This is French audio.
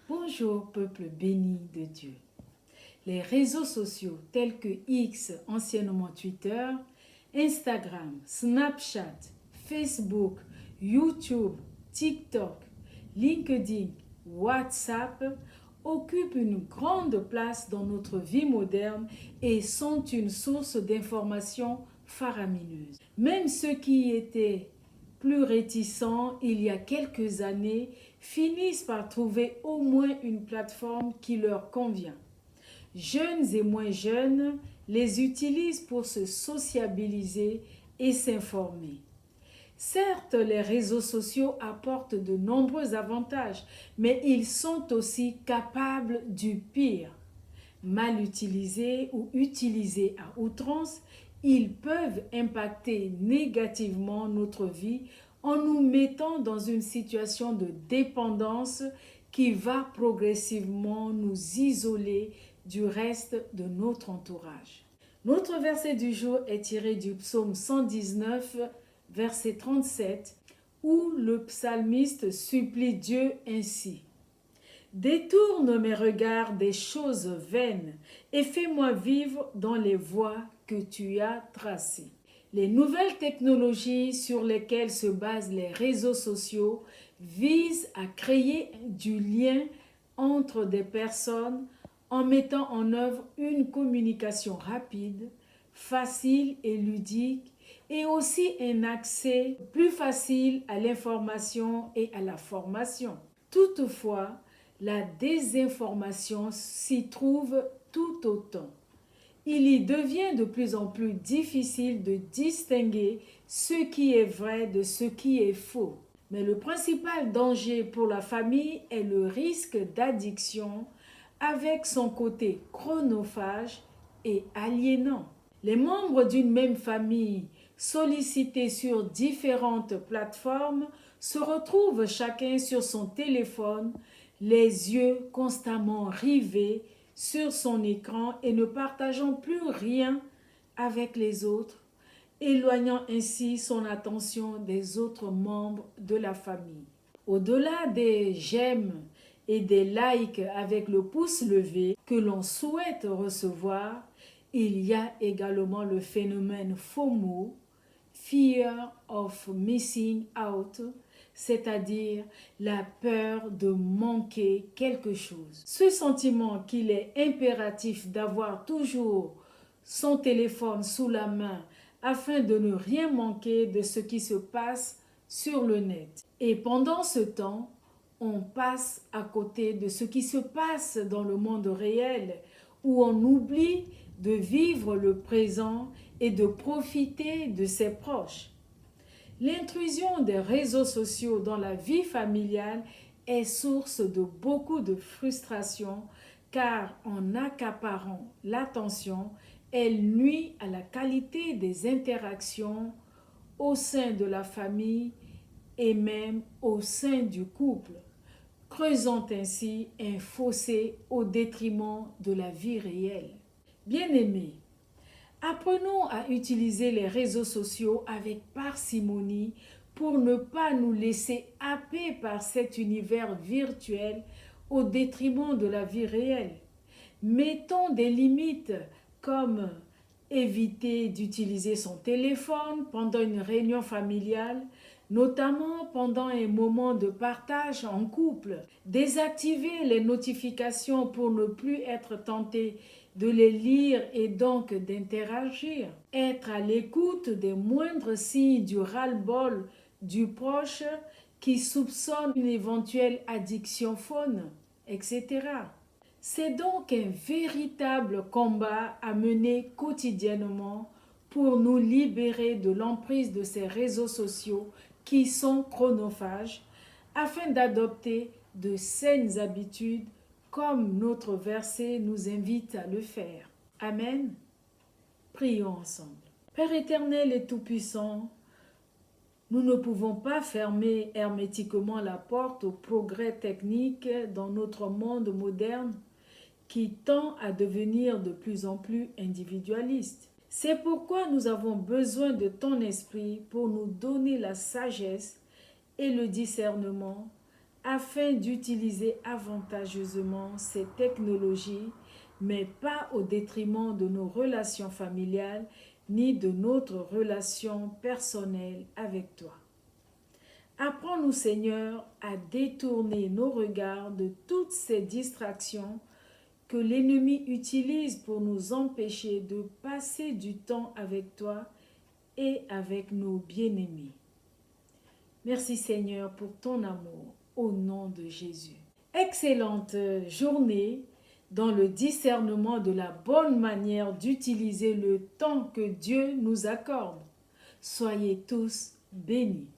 Bonjour peuple béni de Dieu. Les réseaux sociaux tels que X, anciennement Twitter, Instagram, Snapchat, Facebook, YouTube, TikTok, LinkedIn, WhatsApp occupent une grande place dans notre vie moderne et sont une source d'informations faramineuses. Même ceux qui étaient plus réticents il y a quelques années finissent par trouver au moins une plateforme qui leur convient. Jeunes et moins jeunes les utilisent pour se sociabiliser et s'informer. Certes, les réseaux sociaux apportent de nombreux avantages, mais ils sont aussi capables du pire. Mal utilisés ou utilisés à outrance, ils peuvent impacter négativement notre vie en nous mettant dans une situation de dépendance qui va progressivement nous isoler du reste de notre entourage. Notre verset du jour est tiré du psaume 119, verset 37, où le psalmiste supplie Dieu ainsi. Détourne mes regards des choses vaines et fais-moi vivre dans les voies que tu as tracées. Les nouvelles technologies sur lesquelles se basent les réseaux sociaux visent à créer du lien entre des personnes en mettant en œuvre une communication rapide, facile et ludique, et aussi un accès plus facile à l'information et à la formation. Toutefois, la désinformation s'y trouve tout autant. Il y devient de plus en plus difficile de distinguer ce qui est vrai de ce qui est faux. Mais le principal danger pour la famille est le risque d'addiction avec son côté chronophage et aliénant. Les membres d'une même famille sollicités sur différentes plateformes se retrouvent chacun sur son téléphone, les yeux constamment rivés sur son écran et ne partageant plus rien avec les autres, éloignant ainsi son attention des autres membres de la famille. Au-delà des j'aime et des likes avec le pouce levé que l'on souhaite recevoir, il y a également le phénomène FOMO, Fear of Missing Out, c'est-à-dire la peur de manquer quelque chose. Ce sentiment qu'il est impératif d'avoir toujours son téléphone sous la main afin de ne rien manquer de ce qui se passe sur le net. Et pendant ce temps, on passe à côté de ce qui se passe dans le monde réel, où on oublie de vivre le présent et de profiter de ses proches. L'intrusion des réseaux sociaux dans la vie familiale est source de beaucoup de frustration car en accaparant l'attention, elle nuit à la qualité des interactions au sein de la famille et même au sein du couple, creusant ainsi un fossé au détriment de la vie réelle. Bien-aimés, apprenons à utiliser les réseaux sociaux avec parcimonie pour ne pas nous laisser happer par cet univers virtuel au détriment de la vie réelle. Mettons des limites comme éviter d'utiliser son téléphone pendant une réunion familiale, notamment pendant un moment de partage en couple. Désactiver les notifications pour ne plus être tenté de les lire et donc d'interagir. Être à l'écoute des moindres signes du ras-le-bol du proche qui soupçonne une éventuelle addiction phone, etc. C'est donc un véritable combat à mener quotidiennement pour nous libérer de l'emprise de ces réseaux sociaux qui sont chronophages, afin d'adopter de saines habitudes comme notre verset nous invite à le faire. Amen. Prions ensemble. Père éternel et tout-puissant, nous ne pouvons pas fermer hermétiquement la porte au progrès technique dans notre monde moderne qui tend à devenir de plus en plus individualiste. C'est pourquoi nous avons besoin de ton esprit pour nous donner la sagesse et le discernement afin d'utiliser avantageusement ces technologies, mais pas au détriment de nos relations familiales ni de notre relation personnelle avec toi. Apprends-nous, Seigneur, à détourner nos regards de toutes ces distractions que l'ennemi utilise pour nous empêcher de passer du temps avec toi et avec nos bien-aimés. Merci, Seigneur, pour ton amour, au nom de Jésus. Excellente journée dans le discernement de la bonne manière d'utiliser le temps que Dieu nous accorde. Soyez tous bénis.